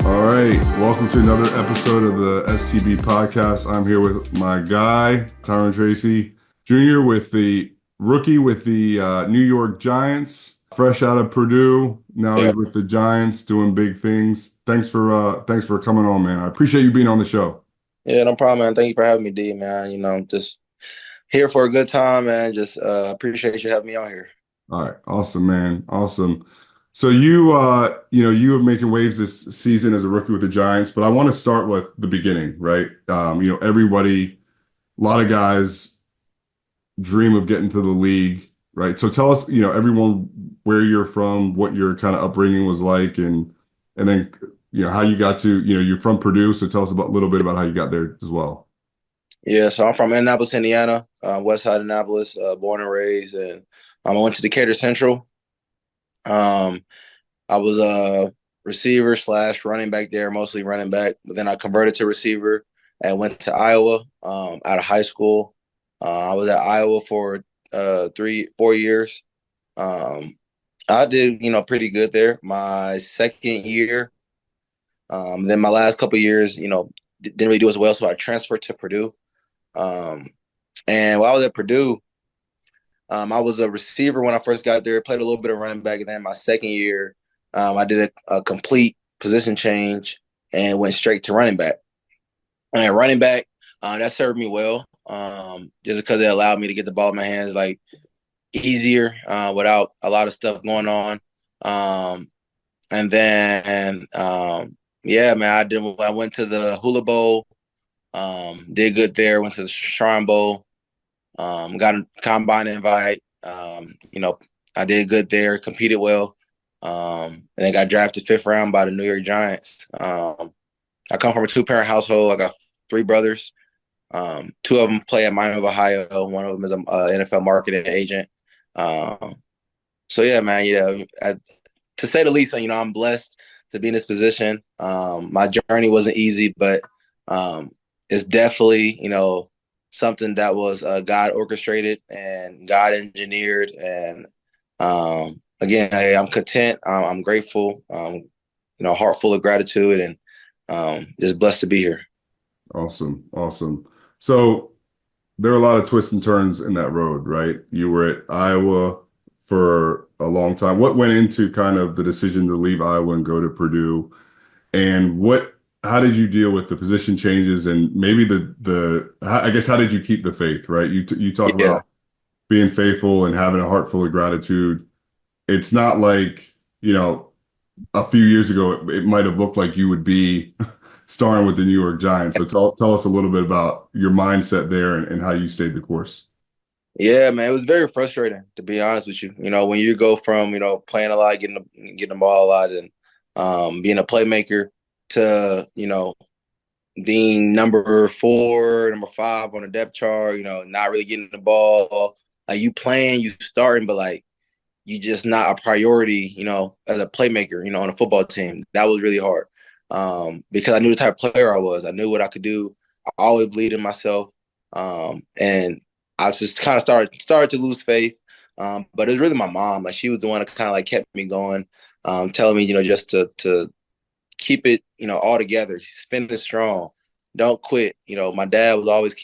All right, welcome to another episode of the STB Podcast. I'm here with my guy, Tyrone Tracy Jr., with the rookie with the New York Giants, fresh out of Purdue. Now he's with the Giants doing big things. Thanks for coming on, man. I appreciate you being on the show. Yeah, no problem, man. Thank you for having me, D, man. Just here for a good time, man. Just appreciate you having me on here. All right, awesome, man. Awesome. So you were making waves this season as a rookie with the Giants, but I want to start with the beginning, right? Everybody, a lot of guys dream of getting to the league, right? So tell us, everyone where you're from, what your kind of upbringing was like, and then, how you got to, you're from Purdue, so tell us a little bit about how you got there as well. Yeah, so I'm from Indianapolis, Indiana, west side of Indianapolis, born and raised, and I went to Decatur Central. I was a receiver / running back there, mostly running back. But then I converted to receiver and went to Iowa out of high school. I was at Iowa for 3-4 years. I did, pretty good there. My second year, then my last couple of years, didn't really do as well. So I transferred to Purdue. And while I was at Purdue, I was a receiver when I first got there, played a little bit of running back. And then my second year, I did a complete position change and went straight to running back. And at running back, that served me well, just because it allowed me to get the ball in my hands like easier without a lot of stuff going on. And then, man, I went to the Hula Bowl, did good there, went to the Shrine Bowl. Got a combine invite. I did good there, competed well. And then got drafted 5th round by the New York Giants. I come from a 2-parent household. I got 3 brothers. 2 of them play at Miami of Ohio. One of them is an NFL marketing agent. So yeah, man, to say the least, I'm blessed to be in this position. My journey wasn't easy, but it's definitely, something that was God orchestrated and God engineered. And again, I'm content. I'm grateful. Heart full of gratitude, and just blessed to be here. Awesome. So there are a lot of twists and turns in that road, right? You were at Iowa for a long time. What went into kind of the decision to leave Iowa and go to Purdue? And how did you deal with the position changes, and maybe I guess, how did you keep the faith, right? You talk about being faithful and having a heart full of gratitude. It's not like, a few years ago, it might have looked like you would be starring with the New York Giants. So tell us a little bit about your mindset there and how you stayed the course. Yeah, man, it was very frustrating, to be honest with you. When you go from, playing a lot, getting the ball a lot, and being a playmaker to, being number 4, number 5 on the depth chart, not really getting the ball. Like, you playing, you starting, but like, you just not a priority, as a playmaker, on a football team. That was really hard. Because I knew the type of player I was. I knew what I could do. I always believed in myself. And I just kind of started to lose faith. But it was really my mom. Like, she was the one that kind of like kept me going, telling me, just to keep it, all together, finish strong, don't quit. My dad was always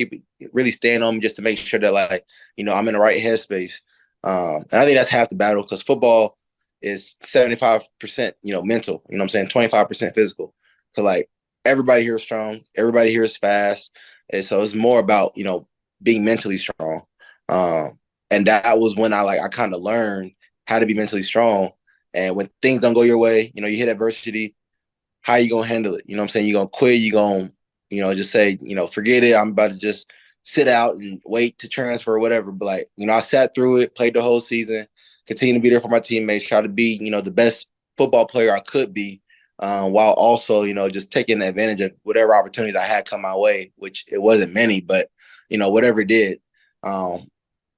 really staying on me just to make sure that, like, I'm in the right headspace. And I think that's half the battle, because football is 75%, mental, 25% physical. Cause like, everybody here is strong. Everybody here is fast. And so it's more about, being mentally strong. And that was when I kind of learned how to be mentally strong. And when things don't go your way, you hit adversity, how you going to handle it? You going to quit, you going to, just say, forget it. I'm about to just sit out and wait to transfer or whatever. But like, I sat through it, played the whole season, continued to be there for my teammates, try to be, the best football player I could be, while also, just taking advantage of whatever opportunities I had come my way, which it wasn't many, but, whatever it did. And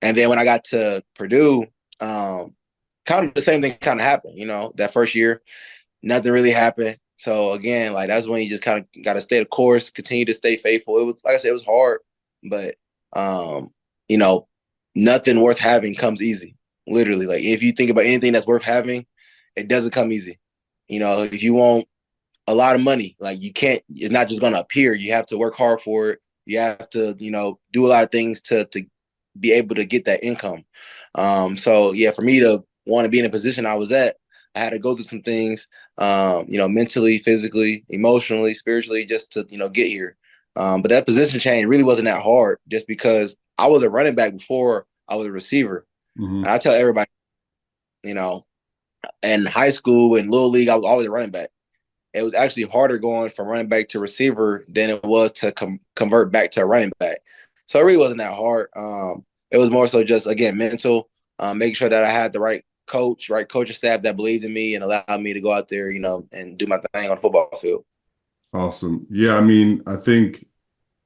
then when I got to Purdue, kind of the same thing kind of happened, that first year, nothing really happened. So again, like, that's when you just kind of got to stay the course, continue to stay faithful. It was, like I said, it was hard, but, nothing worth having comes easy. Literally, like, if you think about anything that's worth having, it doesn't come easy. If you want a lot of money. Like it's not just going to appear. You have to work hard for it. You have to, do a lot of things to be able to get that income. So yeah, for me to want to be in a position I was at, I had to go through some things, mentally, physically, emotionally, spiritually, just to, get here. But that position change really wasn't that hard, just because I was a running back before I was a receiver. Mm-hmm. And I tell everybody, in high school and little league, I was always a running back. It was actually harder going from running back to receiver than it was to convert back to a running back. So it really wasn't that hard. It was more so just, again, mental, making sure that I had the right coaching staff that believed in me and allowed me to go out there, and do my thing on the football field. Awesome. Yeah, I mean, I think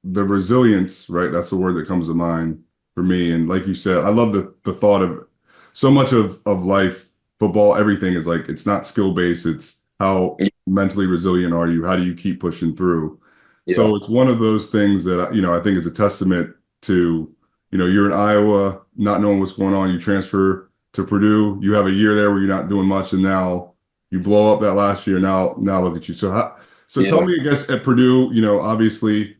the resilience, right? That's the word that comes to mind for me. And like you said, I love the thought of so much of life, football, everything is like, it's not skill based. It's how mentally resilient are you? How do you keep pushing through? Yeah. So it's one of those things that, I think is a testament to, you're in Iowa, not knowing what's going on. You transfer to Purdue. You have a year there where you're not doing much. And now you blow up that last year. Now look at you. So tell me, I guess, at Purdue, obviously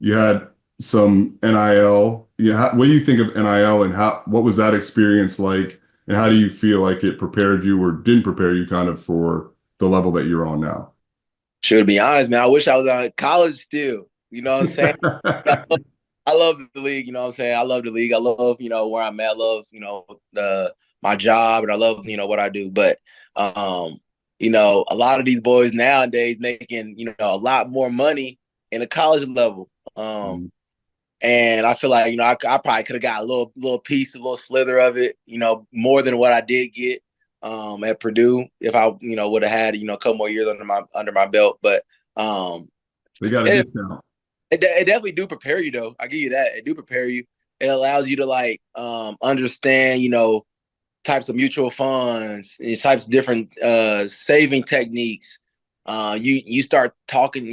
you had some NIL. What do you think of NIL, and what was that experience like? And how do you feel like it prepared you or didn't prepare you kind of for the level that you're on now? Sure, to be honest, man, I wish I was on college still. You know what I'm saying? I love the league. You know what I'm saying? I love the league. I love, where I'm at. I love, my job, and I love, what I do. But, a lot of these boys nowadays making, a lot more money in the college level. And I feel like, I probably could have got a little piece, a little slither of it, more than what I did get at Purdue if I, would have had, a couple more years under my belt. But they got a discount. It definitely do prepare you, though. I give you that. It do prepare you. It allows you to understand, types of mutual funds, types of different saving techniques. You start talking,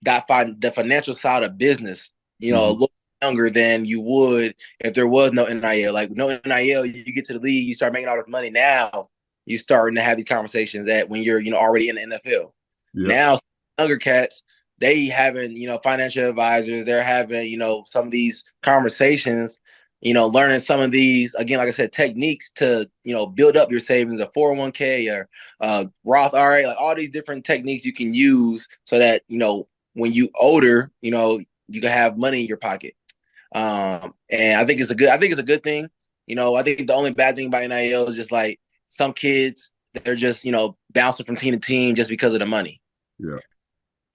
the financial side of business, a little younger than you would if there was no NIL. Like no NIL, you get to the league, you start making all this money. Now you starting to have these conversations when you're, already in the NFL. Yep. Now younger cats, they having, financial advisors, they're having, some of these conversations, learning some of these, again, like I said, techniques to, build up your savings, a 401k or Roth IRA, like all these different techniques you can use so that, when you older, you can have money in your pocket. And I think it's a good thing. I think the only bad thing about NIL is just like some kids, they're just, bouncing from team to team just because of the money. Yeah.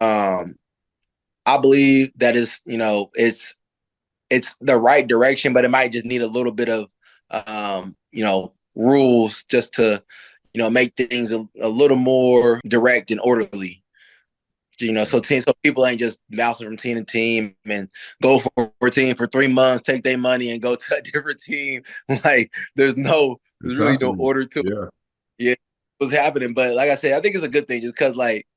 I believe that is, it's the right direction, but it might just need a little bit of, rules just to, make things a little more direct and orderly. So people ain't just bouncing from team to team and go for a team for 3 months, take their money and go to a different team. Like there's really no order to it. Yeah, what's happening. But like I said, I think it's a good thing just because like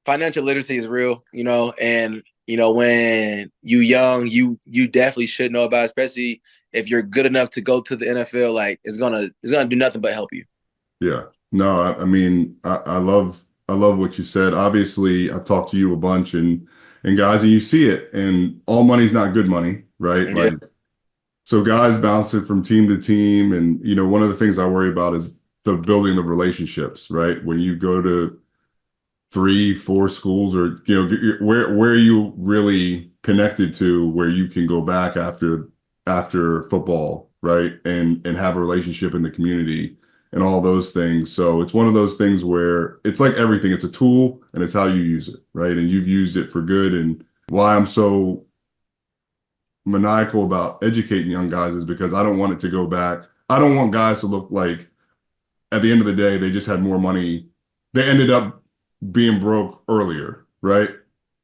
financial literacy is real, and when you young, you definitely should know about it, especially if you're good enough to go to the NFL. Like it's gonna do nothing but help you. Yeah. No, I mean, I love what you said. Obviously, I've talked to you a bunch and guys, and you see it, and all money's not good money, right? Yeah. Like, so guys bouncing from team to team, and one of the things I worry about is the building of relationships, right? When you go to 3-4 schools, or where are you really connected to, where you can go back after football, right? And have a relationship in the community and all those things. So it's one of those things where it's like everything, it's a tool and it's how you use it, right? And you've used it for good. And why I'm so maniacal about educating young guys is because I don't want it to go back. I don't want guys to look like at the end of the day, they just had more money. They ended up being broke earlier, right?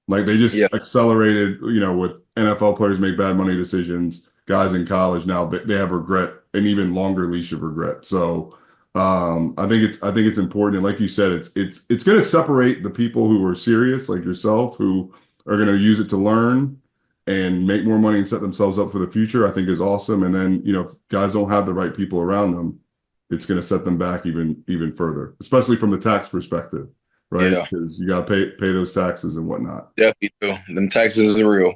Like they just accelerated, with NFL players make bad money decisions, guys in college now, they have regret, an even longer leash of regret. So I think it's important. And like you said, it's going to separate the people who are serious, like yourself, who are going to use it to learn and make more money and set themselves up for the future. I think is awesome. And then, if guys don't have the right people around them, it's going to set them back even further, especially from the tax perspective. right? Yeah, Because you got to pay those taxes and whatnot. definitely do. Them taxes are real.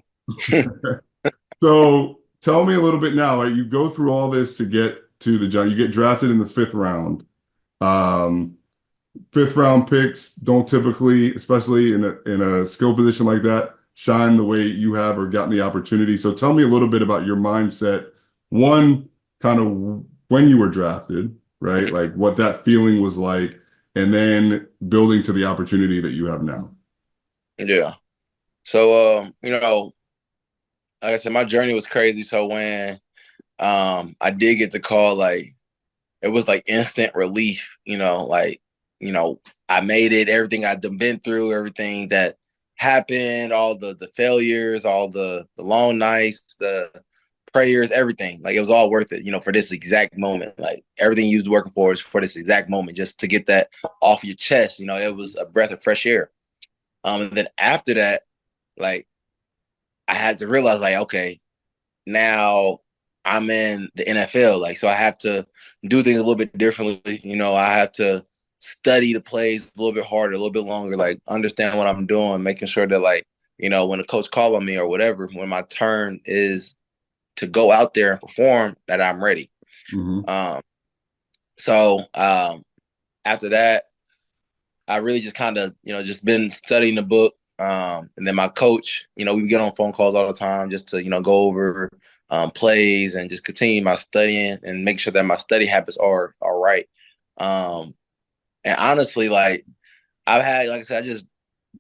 So tell me a little bit now. Like you go through all this to get to the job. You get drafted in the fifth round. Um, Fifth round picks don't typically, especially in a skill position like that, shine the way you have or gotten the opportunity. So tell me a little bit about your mindset. One, kind of when you were drafted, right? Like what that feeling was like, and then building to the opportunity that you have now. Yeah. So, like I said, my journey was crazy. So when I did get the call, like it was like instant relief, I made it, everything I'd been through, everything that happened, all the failures, all the long nights, the prayers, everything. Like it was all worth it, for this exact moment. Like everything you was working for is for this exact moment, just to get that off your chest. It was a breath of fresh air. And then after that, like I had to realize, like, okay, now I'm in the NFL. Like, so I have to do things a little bit differently. I have to study the plays a little bit harder, a little bit longer, like understand what I'm doing, making sure that, like, when a coach call on me or whatever, when my turn is to go out there and perform, that I'm ready. Mm-hmm. So after that, I really just kind of, just been studying the book. And then my coach, we get on phone calls all the time just to, go over plays and just continue my studying and make sure that my study habits are right. And honestly, like I've had, like I said, I just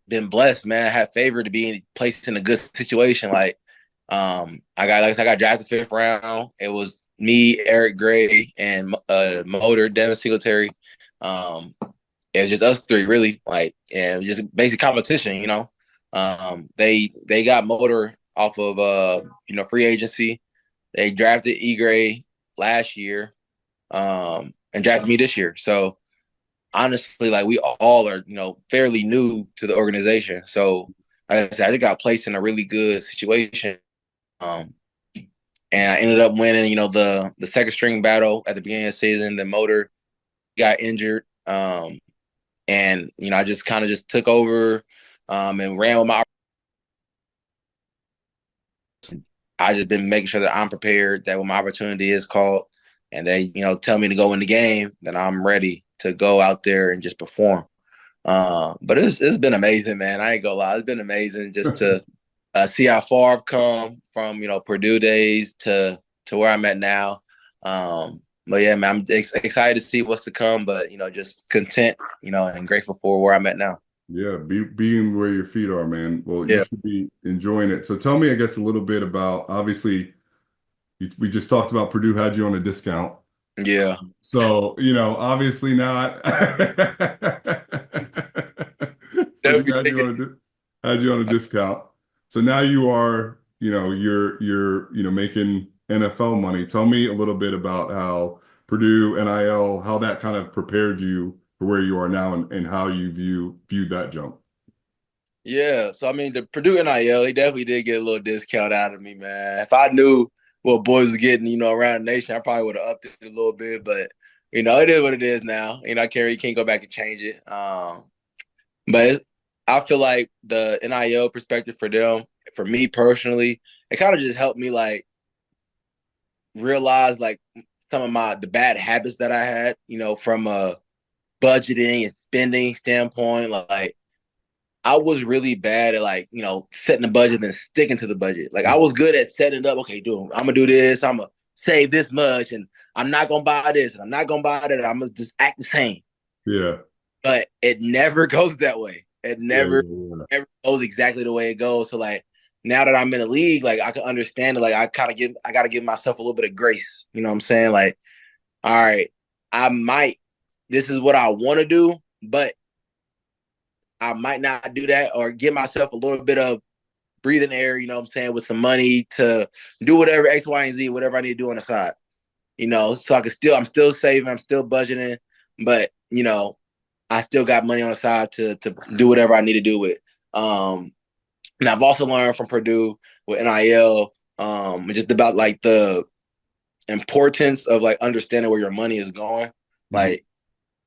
been blessed, man. I had favor to be placed in a good situation. Like I got drafted fifth round. It was me, Eric Gray, and Motor Devin Singletary. It was just us three, really, like, and just basic competition. They got Motor off of free agency. They drafted E Gray last year, and drafted me this year. So honestly, like we all are, fairly new to the organization. So like I said, I just got placed in a really good situation. And I ended up winning, the second string battle at the beginning of the season. The Motor got injured. And I just kind of just took over and ran with my. I just been making sure that I'm prepared, that when my opportunity is called and they, tell me to go in the game, then I'm ready to go out there and just perform. But it's been amazing, man. I ain't gonna lie. It's been amazing just to see how far I've come from, Purdue days to where I'm at now. But yeah, man, I'm excited to see what's to come, but, just content, and grateful for where I'm at now. Yeah, being where your feet are, man. Well, you Yeah. should be enjoying it. So tell me, I guess, a little bit about, obviously, we just talked about Purdue had you on a discount. Yeah. So, obviously not. Purdue had you on a discount. So now you are, you're making NFL money. Tell me a little bit about how Purdue NIL, how that kind of prepared you for where you are now and how you viewed that jump. Yeah. So, I mean, the Purdue NIL, he definitely did get a little discount out of me, man. If I knew what boys was getting, around the nation, I probably would have upped it a little bit, but, it is what it is now. I can't go back and change it. But I feel like the NIL perspective for them, for me personally, it kind of just helped me like realize like some of the bad habits that I had, from a budgeting and spending standpoint. Like I was really bad at like, setting the budget and sticking to the budget. Like I was good at setting it up. Okay, I'm gonna do this. I'm gonna save this much, and I'm not gonna buy this, and I'm not gonna buy that. I'm gonna just act the same. Yeah. But it never goes that way. It never, Yeah. never goes exactly the way it goes. So like now that I'm in a league, like I can understand it. Like I got to give myself a little bit of grace. You know what I'm saying? Like, all right, this is what I want to do, but I might not do that, or give myself a little bit of breathing air, you know what I'm saying, with some money to do whatever X, Y, and Z, whatever I need to do on the side. So I'm still saving, I'm still budgeting, but I still got money on the side to do whatever I need to do with. And I've also learned from Purdue with NIL, just about like the importance of like understanding where your money is going. Mm-hmm. Like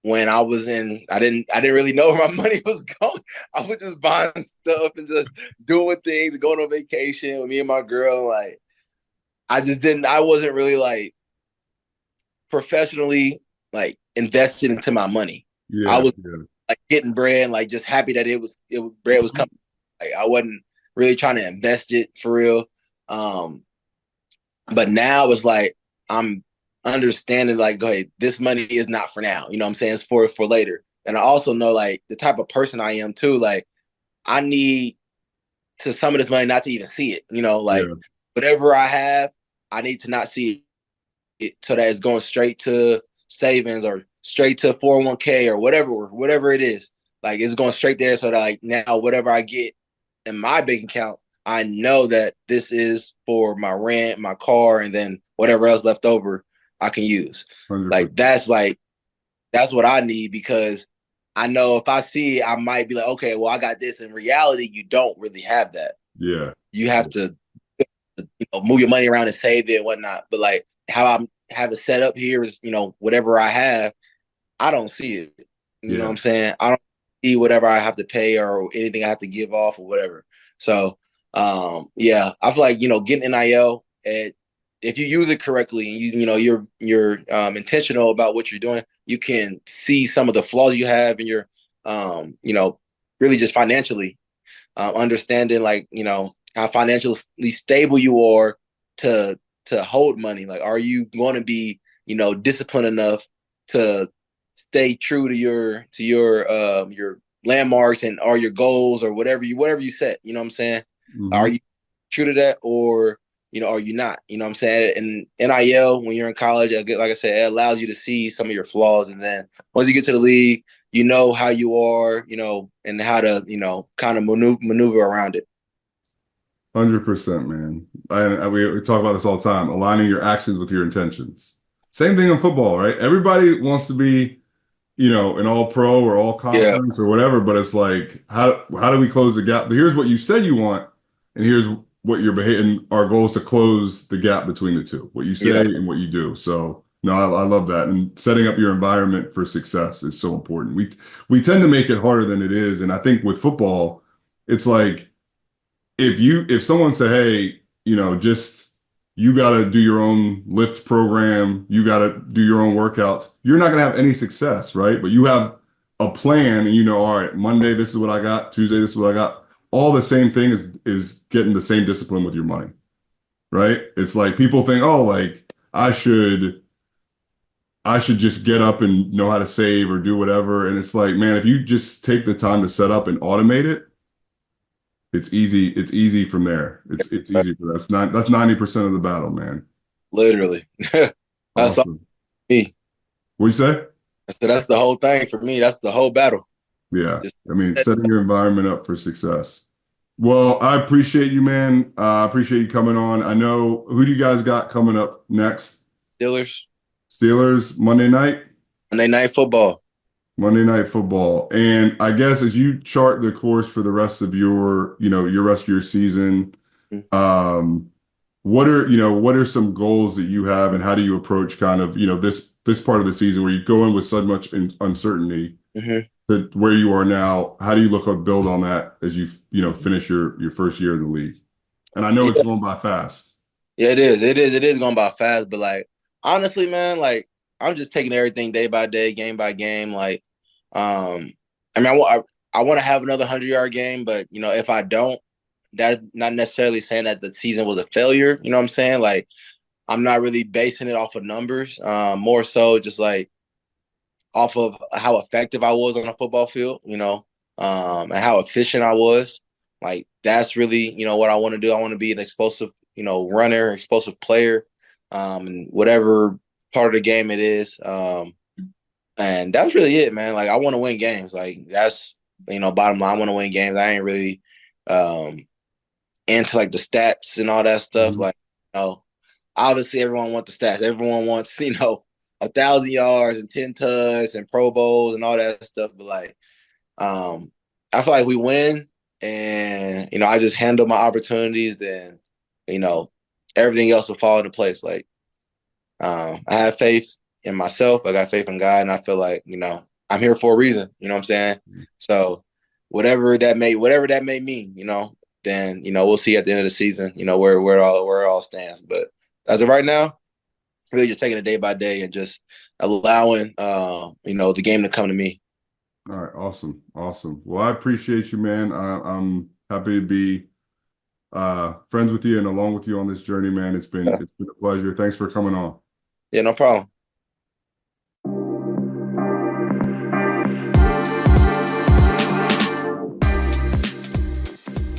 when I didn't really know where my money was going. I was just buying stuff and just doing things and going on vacation with me and my girl. Like, I wasn't really like professionally like invested into my money. I Yeah, was yeah. like getting bread, like just happy that bread was coming. Like, I wasn't really trying to invest it for real. But now it's like I'm understanding like, hey, this money is not for now. You know what I'm saying? It's for later. And I also know like the type of person I am too. Like, I need to some of this money not to even see it. You know, like Yeah. whatever I have, I need to not see it so that it's going straight to savings or straight to 401k or whatever it is. Like, it's going straight there so that like now whatever I get in my bank account, I know that this is for my rent, my car, and then whatever else left over I can use. 100%. Like that's what I need, because I know if I see it, I might be like, okay, well, I got this. In reality, you don't really have that. Yeah. You have to, move your money around and save it and whatnot. But like how I have it set up here is, whatever I have, I don't see it. You know what Yeah. I'm saying? I don't see whatever I have to pay or anything I have to give off or whatever. So, yeah, I feel like, getting NIL, if you use it correctly and you're intentional about what you're doing, you can see some of the flaws you have in your, really just financially, understanding like, how financially stable you are to hold money. Like, are you going to be, disciplined enough to stay true to your landmarks and or your goals or whatever you set, you know what I'm saying? Are Mm-hmm. you true to that, or are you not? You know what I'm saying? And NIL, when you're in college, like I said, it allows you to see some of your flaws, and then once you get to the league, you know how you are, and how to, kind of maneuver around it. 100%, man. We talk about this all the time, aligning your actions with your intentions. Same thing in football, right? Everybody wants to be, an all pro or all Yeah, conference or whatever, but it's like, how do we close the gap? But here's what you said you want, and here's what you're behaving. Our goal is to close the gap between the two, what you say yeah, and what you do. So, no, I love that. And setting up your environment for success is so important. We tend to make it harder than it is. And I think with football, it's like, if someone said, hey, just you got to do your own lift program, you got to do your own workouts, you're not going to have any success, right? But you have a plan, and all right, Monday this is what I got, Tuesday this is what I got. All the same thing is getting the same discipline with your money, right? It's like people think, oh, like I should just get up and know how to save or do whatever, and it's like, man, if you just take the time to set up and automate it, it's easy. It's easy from there. It's easy for that. That's 90% of the battle, man. literally. That's all Awesome. me. What'd you say? So that's the whole thing for me. That's the whole battle. Yeah. Just I mean, setting your environment up for success. Well, I appreciate you, man. I appreciate you coming on. I know, who do you guys got coming up next? Steelers, Steelers, Monday night? Monday Night Football. Monday Night Football. And I guess as you chart the course for the rest of your rest of your season, um, what are some goals that you have, and how do you approach kind of, this part of the season where you go in with so much uncertainty Mm-hmm. to where you are now? How do you look to build on that as you finish your first year in the league? And I know it's Yeah, going by fast. yeah, it is. It is going by fast. But like, honestly, man, like, I'm just taking everything day by day, game by game. Like, I mean, I want to have another 100-yard game, but if I don't, that's not necessarily saying that the season was a failure. You know what I'm saying? Like, I'm not really basing it off of numbers. More so just like off of how effective I was on the football field, and how efficient I was. Like, that's really, what I want to do. I want to be an explosive, runner, explosive player, and whatever part of the game it is. And that's really it, man. Like, I want to win games. Like, that's, bottom line, I want to win games. I ain't really into like the stats and all that stuff. Mhm. Like, obviously everyone wants the stats. Everyone wants, 1,000 yards and 10 touchdowns and Pro Bowls and all that stuff. But like, I feel like we win, and I just handle my opportunities. Then, everything else will fall into place. Like, I have faith in myself. I got faith in God, and I feel like I'm here for a reason. You know what I'm saying? So whatever that may mean, then we'll see at the end of the season, where it all stands. But as of right now, really just taking it day by day and just allowing the game to come to me. All right, awesome, awesome. Well, I appreciate you, man. I'm happy to be friends with you and along with you on this journey, man. It's been a pleasure. Thanks for coming on. Yeah, no problem.